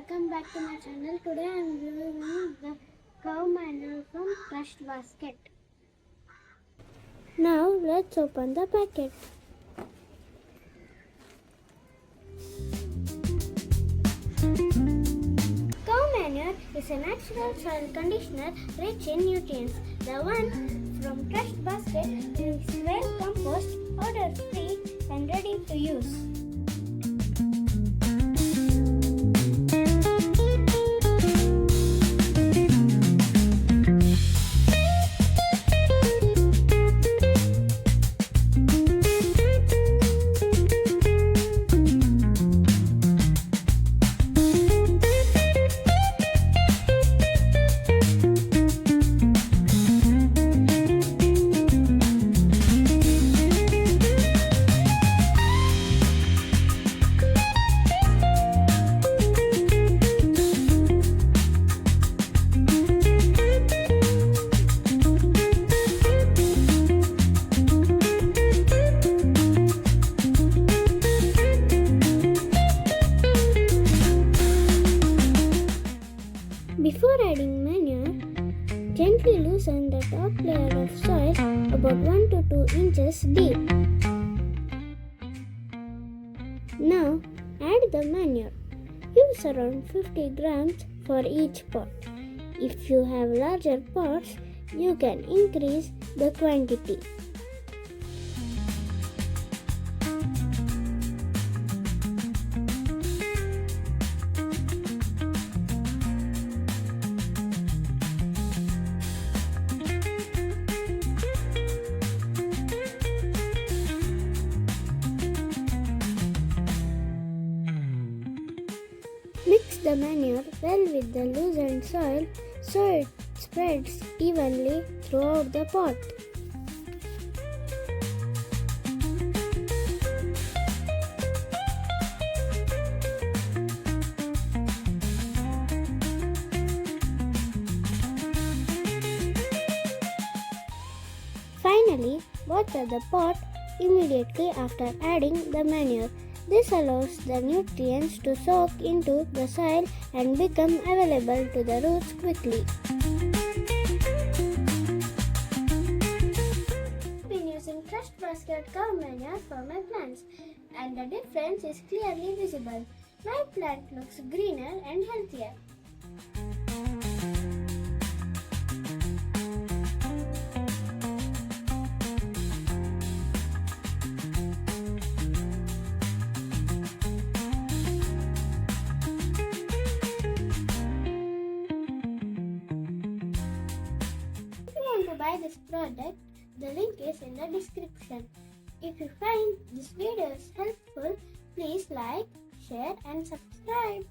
welcome back to my channel. Today I am reviewing the cow manure from TrustBasket. Now let's open the packet. Cow manure is a natural soil conditioner rich in nutrients. The one from TrustBasket is well compost, odor-free and ready to use. Before adding manure, gently loosen the top layer of soil about 1 to 2 inches deep. Now add the manure. Use around 50 grams for each pot. If you have larger pots, you can increase the quantity. Mix the manure well with the loosened soil so it spreads evenly throughout the pot. Finally, water the pot immediately after adding the manure. This allows the nutrients to soak into the soil and become available to the roots quickly. I've been using TrustBasket cow manure for my plants, and the difference is clearly visible. My plant looks greener and healthier. To buy this product, the link is in the description. If you find this video helpful, please like, share and subscribe.